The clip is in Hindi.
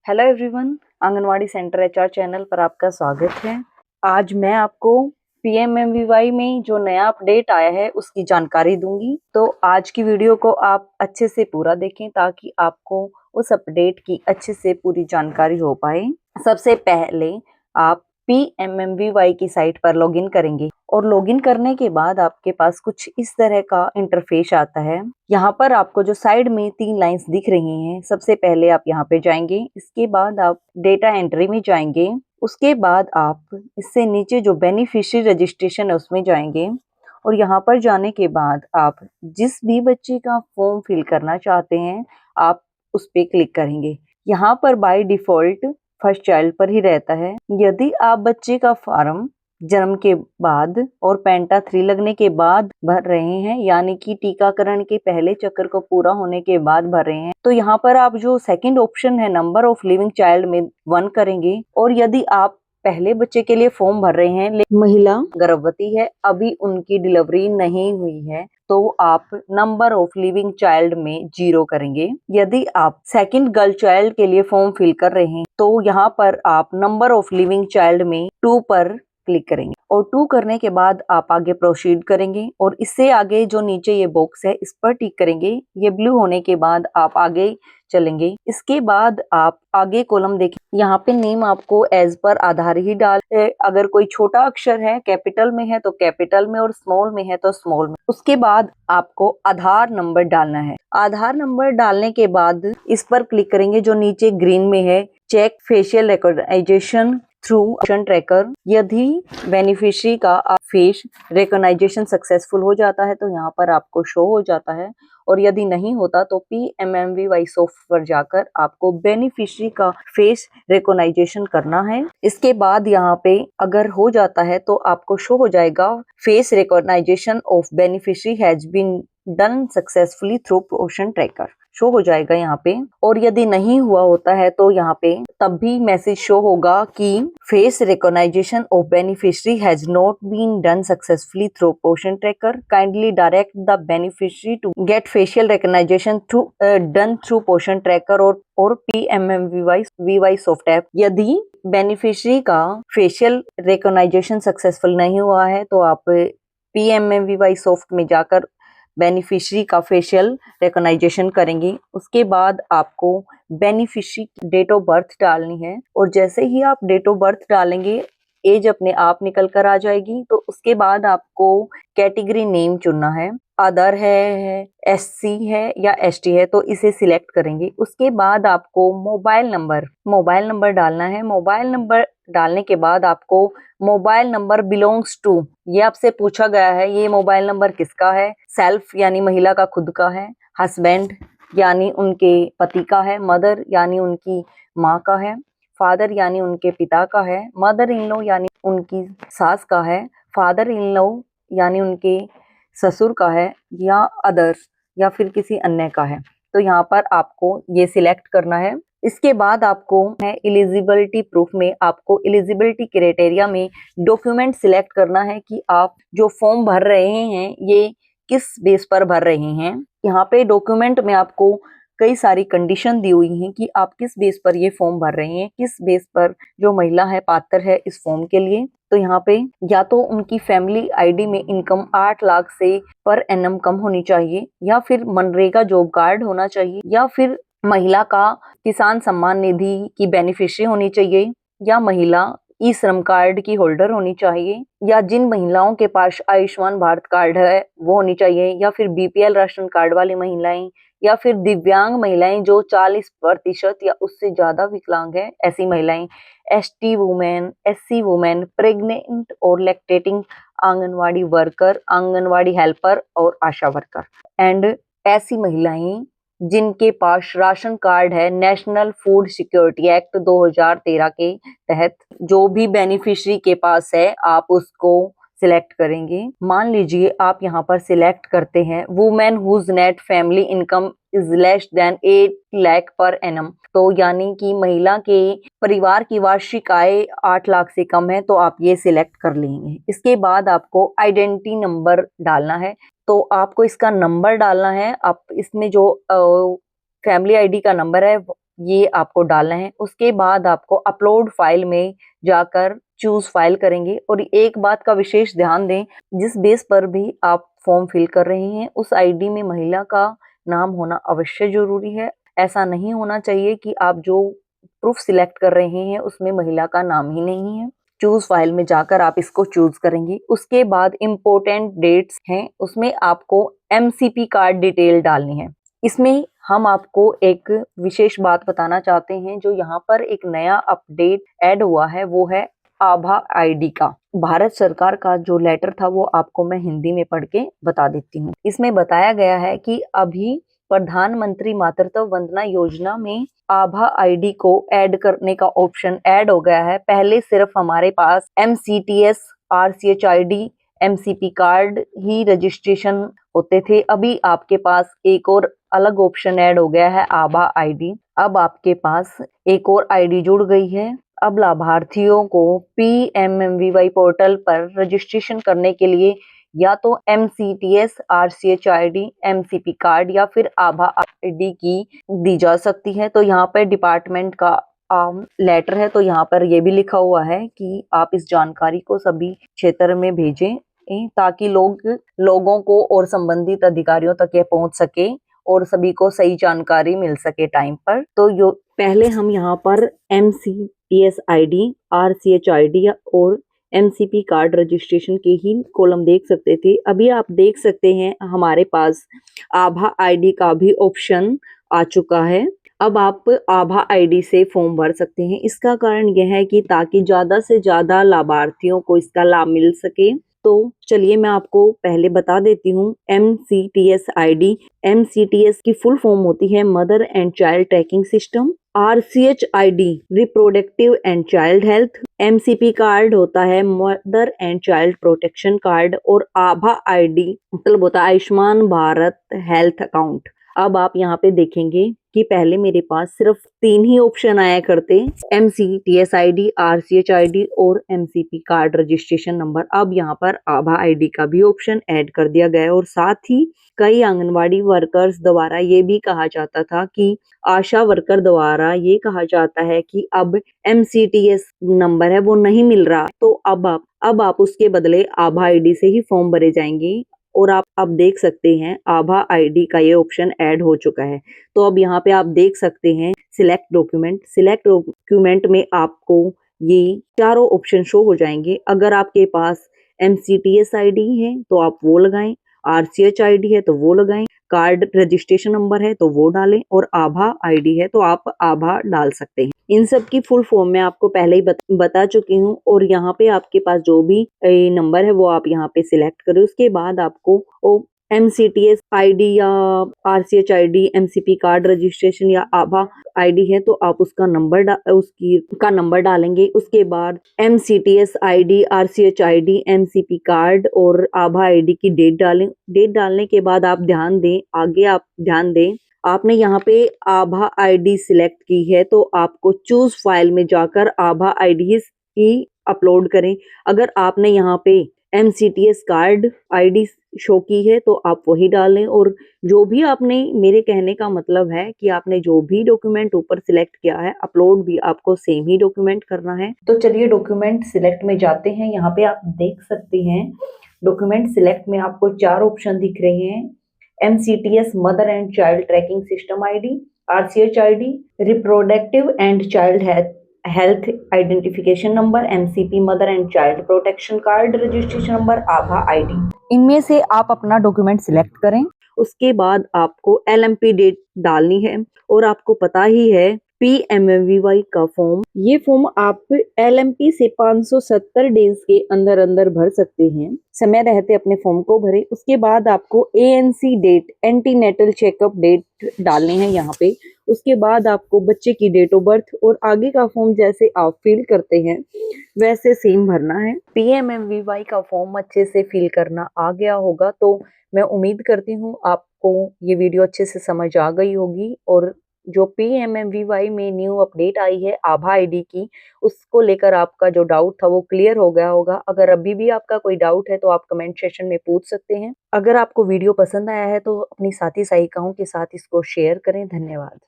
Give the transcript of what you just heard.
Hello everyone, anganwadi centre HR channel पर आपका स्वागत है। आज मैं आपको पीएमएमवीवाई में जो नया अपडेट आया है उसकी जानकारी दूंगी। तो आज की वीडियो को आप अच्छे से पूरा देखें ताकि आपको उस अपडेट की अच्छे से पूरी जानकारी हो पाए। सबसे पहले आप पीएमएमवीवाई की साइट पर लॉगिन करेंगे और लॉगिन करने के बाद आपके पास कुछ इस तरह का इंटरफेस आता है। यहाँ पर आपको जो साइड में 3 लाइंस दिख रही हैं, सबसे पहले आप यहाँ पे जाएंगे, इसके बाद आप डेटा एंट्री में जाएंगे, उसके बाद आप इससे नीचे जो बेनिफिशियरी रजिस्ट्रेशन है उसमें जाएंगे और यहाँ पर जाने के बाद आप जिस भी बच्चे का फॉर्म फिल करना चाहते हैं आप उस पर क्लिक करेंगे। यहाँ पर बाय डिफॉल्ट फर्स्ट चाइल्ड पर ही रहता है। यदि आप बच्चे का फॉर्म जन्म के बाद और पेंटा 3 लगने के बाद भर रहे हैं, यानी कि टीकाकरण के पहले चक्कर को पूरा होने के बाद भर रहे हैं, तो यहाँ पर आप जो सेकंड ऑप्शन है नंबर ऑफ लिविंग चाइल्ड में 1 करेंगे। और यदि आप पहले बच्चे के लिए फॉर्म भर रहे हैं लेकिन महिला गर्भवती है, अभी उनकी डिलीवरी नहीं हुई है, तो आप नंबर ऑफ लिविंग चाइल्ड में 0 करेंगे। यदि आप सेकंड गर्ल चाइल्ड के लिए फॉर्म फिल कर रहे हैं तो यहाँ पर आप नंबर ऑफ लिविंग चाइल्ड में 2 पर क्लिक करेंगे और 2 करने के बाद आप आगे प्रोसीड करेंगे और इससे आगे जो नीचे ये बॉक्स है इस पर टिक करेंगे। ये ब्लू होने के बाद आप आगे चलेंगे। इसके बाद आप आगे कॉलम देखें, यहाँ पे नेम आपको एज पर आधार ही डाल है। अगर कोई छोटा अक्षर है कैपिटल में है तो कैपिटल में और स्मॉल में है तो स्मॉल में। उसके बाद आपको आधार नंबर डालना है। आधार नंबर डालने के बाद इस पर क्लिक करेंगे जो नीचे ग्रीन में है, check facial recognition through option tracker. यदि बेनिफिशियरी का फेस रिकॉग्निशन सक्सेसफुल हो जाता है तो यहाँ पर आपको शो हो जाता है और यदि नहीं होता तो पीएमएमवीवाई सॉफ्ट पर जाकर आपको बेनिफिशियरी का फेस रिकॉग्निशन करना है। इसके बाद यहाँ पे अगर हो जाता है तो आपको शो हो जाएगा face recognition of beneficiary has been done successfully through option tracker, show हो जाएगा यहाँ पे। और यदि नहीं हुआ होता है तो यहाँ पे तब भी मैसेज शो होगा कि face recognition of beneficiary has not been done successfully through Poshan tracker, kindly direct the beneficiary to get facial recognition through done through Poshan tracker और पीएमएमवीवाई सॉफ्ट ऐप। यदि बेनिफिशियरी का फेशियल रिकॉग्निशन सक्सेसफुल नहीं हुआ है तो आप पीएमएमवीवाई सॉफ्ट में जाकर बेनिफिशियरी का फेशियल रिकॉग्निशन करेंगे। उसके बाद आपको बेनिफिशियरी डेट ऑफ बर्थ डालनी है और जैसे ही आप डेट ऑफ बर्थ डालेंगे एज अपने आप निकल कर आ जाएगी। तो उसके बाद आपको कैटेगरी नेम चुनना है, अदर है, एससी है या एसटी है तो इसे सिलेक्ट करेंगे। उसके बाद आपको मोबाइल नंबर डालना है। मोबाइल नंबर डालने के बाद आपको मोबाइल नंबर बिलोंग्स टू, ये आपसे पूछा गया है ये मोबाइल नंबर किसका है। सेल्फ यानी महिला का खुद का है, हस्बैंड यानी उनके पति का है, मदर यानी उनकी माँ का है, फादर यानी उनके पिता का है, मदर इन लॉ यानी उनकी सास का है, फादर इन लॉ यानी उनके ससुर का है, या अदर्स या फिर किसी अन्य का है। तो यहाँ पर आपको ये सिलेक्ट करना है। इसके बाद आपको है एलिजिबिलिटी प्रूफ में आपको एलिजिबिलिटी क्राइटेरिया में डॉक्यूमेंट सिलेक्ट करना है कि आप जो फॉर्म भर रहे हैं ये किस बेस पर भर रहे हैं। यहाँ पे डॉक्यूमेंट में आपको कई सारी कंडीशन दी हुई हैं कि आप किस बेस पर ये फॉर्म भर रहे हैं, किस बेस पर जो महिला है पात्र है इस फॉर्म के लिए। तो यहाँ पे या तो उनकी फैमिली आईडी में इनकम 8 लाख से पर एनम कम होनी चाहिए, या फिर मनरेगा जॉब कार्ड होना चाहिए, या फिर महिला का किसान सम्मान निधि की बेनिफिशियरी होनी चाहिए, या महिला ई श्रम कार्ड की होल्डर होनी चाहिए, या जिन महिलाओं के पास आयुष्मान भारत कार्ड है वो होनी चाहिए, या फिर बीपीएल राशन कार्ड वाली महिलाएं, या फिर दिव्यांग महिलाएं जो 40% या उससे ज्यादा विकलांग है ऐसी महिलाएं, ST women, SC women, pregnant और lactating anganwadi worker, anganwadi helper और आशा वर्कर, एंड ऐसी महिलाएं जिनके पास राशन कार्ड है नेशनल फूड सिक्योरिटी एक्ट 2013 के तहत। जो भी बेनिफिशियरी के पास है आप उसको सिलेक्ट करेंगे। मान लीजिए आप यहाँ पर सिलेक्ट करते हैं women whose net family income is less than 8 lakh per annum, तो यानी कि महिला के परिवार की वार्षिक आय 8 लाख से कम है, तो आप ये सिलेक्ट कर लेंगे। इसके बाद आपको आइडेंटिटी नंबर डालना है, तो आपको इसका नंबर डालना है। आप इसमें जो फैमिली आईडी का नंबर है ये आपको डालना है। उसके बाद आपको अपलोड फाइल में जाकर चूज फाइल करेंगे। और एक बात का विशेष ध्यान दें, जिस बेस पर भी आप फॉर्म फिल कर रहे हैं उस आईडी में महिला का नाम होना अवश्य जरूरी है। ऐसा नहीं होना चाहिए कि आप जो प्रूफ सिलेक्ट कर रहे हैं उसमें महिला का नाम ही नहीं है। चूज फाइल में जाकर आप इसको चूज करेंगे। उसके बाद इम्पोर्टेंट डेट्स हैं, उसमें आपको एमसीपी कार्ड डिटेल डालनी है। इसमें हम आपको एक विशेष बात बताना चाहते हैं, जो यहाँ पर एक नया अपडेट ऐड हुआ है वो है आभा आईडी का। भारत सरकार का जो लेटर था वो आपको मैं हिंदी में पढ़ के बता देती हूँ। इसमें बताया गया है कि अभी प्रधानमंत्री मातृत्व वंदना योजना में आभा आईडी को ऐड करने का ऑप्शन ऐड हो गया है। पहले सिर्फ हमारे पास MCTS, RCHID, MCP कार्ड ही रजिस्ट्रेशन होते थे। अभी आपके पास एक और अलग ऑप्शन ऐड हो गया है आभा आईडी। अब आपके पास एक और आईडी जुड़ गई है। अब लाभार्थियों को PMMVY पोर्टल पर रजिस्ट्रेशन करने के लिए या तो MCTS, RCHID, MCP कार्ड या फिर आभा आईडी की दी जा सकती है। तो यहाँ पर डिपार्टमेंट का लेटर है, तो यहाँ पर ये भी लिखा हुआ है कि आप इस जानकारी को सभी क्षेत्र में भेजें ताकि लोगों को और संबंधित अधिकारियों तक ये पहुंच सके और सभी को सही जानकारी मिल सके टाइम पर। तो यो पहले हम यहाँ पर MCTS ID, RCHID और MCP कार्ड रजिस्ट्रेशन के ही कॉलम देख सकते थे। अभी आप देख सकते हैं हमारे पास आभा आईडी का भी ऑप्शन आ चुका है। अब आप आभा आईडी से फॉर्म भर सकते हैं। इसका कारण यह है कि ताकि ज्यादा से ज्यादा लाभार्थियों को इसका लाभ मिल सके। तो चलिए मैं आपको पहले बता देती हूँ MCTS ID। MCTS की फुल फॉर्म होती है mother and child tracking system. RCHID reproductive and child health. MCP card होता है mother and child protection card. और आभा आईडी मतलब होता है आयुष्मान भारत हेल्थ अकाउंट। अब आप यहाँ पे देखेंगे कि पहले मेरे पास सिर्फ 3 ही ऑप्शन आया करते, MCTS ID, RCHID और MCP कार्ड रजिस्ट्रेशन नंबर। अब यहाँ पर आभा आईडी का भी ऑप्शन ऐड कर दिया गया है। और साथ ही कई आंगनवाड़ी वर्कर्स द्वारा ये भी कहा जाता था कि आशा वर्कर द्वारा ये कहा जाता है कि अब MCTS नंबर है वो नहीं मिल रहा, तो अब आप उसके बदले आभा आईडी से ही फॉर्म भरे जाएंगे। और आप अब देख सकते हैं आभा आईडी का ये ऑप्शन ऐड हो चुका है। तो अब यहाँ पे आप देख सकते हैं सिलेक्ट डॉक्यूमेंट में आपको ये चारों ऑप्शन शो हो जाएंगे। अगर आपके पास MCTS ID है तो आप वो लगाएं, RCHID है तो वो लगाएं, कार्ड रजिस्ट्रेशन नंबर है तो वो डालें और आभा आईडी है तो आप आभा डाल सकते हैं। इन सब की फुल फॉर्म मैं आपको पहले ही बता चुकी हूँ। और यहाँ पे आपके पास जो भी नंबर है वो आप यहाँ पे सिलेक्ट करें। उसके बाद आपको MCTS ID या RCHID, MCP कार्ड रजिस्ट्रेशन या आभा आईडी है तो आप उसका नंबर डालेंगे। उसके बाद MCTS ID, RCHID, MCP card और आभा आईडी की डेट डालें। डेट डालने के बाद आप ध्यान दें आपने यहाँ पे आभा आईडी सिलेक्ट की है तो आपको चूज फाइल में जाकर आभा आईडी ही अपलोड करें। अगर आपने यहाँ पे MCTS कार्ड आईडी शो की है तो आप वही डालें। और जो भी आपने, मेरे कहने का मतलब है कि आपने जो भी डॉक्यूमेंट ऊपर सिलेक्ट किया है अपलोड भी आपको सेम ही डॉक्यूमेंट करना है। तो चलिए डॉक्यूमेंट सिलेक्ट में जाते हैं। यहाँ पे आप देख सकते हैं डॉक्यूमेंट सिलेक्ट में आपको 4 ऑप्शन दिख रहे हैं। MCTS mother and child tracking system ID, RCHID reproductive and child health identification number, MCP mother and child protection card registration number, Abha ID. इनमें से आप अपना डॉक्यूमेंट सिलेक्ट करें। उसके बाद आपको LMP डेट डालनी है। और आपको पता ही है PMMVY का फॉर्म, ये फॉर्म आप LMP से 570 डेज के अंदर भर सकते हैं। समय रहते अपने फॉर्म को भरें। उसके बाद आपको ANC date, antenatal checkup date डालने हैं यहाँ पे। उसके बाद आपको बच्चे की डेट ऑफ बर्थ और आगे का फॉर्म जैसे आप फिल करते हैं वैसे सेम भरना है। PMMVY का फॉर्म अच्छे से फिल करना आ गया होगा, तो मैं उम्मीद करती हूँ आपको ये वीडियो अच्छे से समझ आ गई होगी। और जो PMMVY में न्यू अपडेट आई है आभा आईडी की, उसको लेकर आपका जो डाउट था वो क्लियर हो गया होगा। अगर अभी भी आपका कोई डाउट है तो आप कमेंट सेक्शन में पूछ सकते हैं। अगर आपको वीडियो पसंद आया है तो अपनी साथी सहायिकाओं के साथ इसको शेयर करें। धन्यवाद।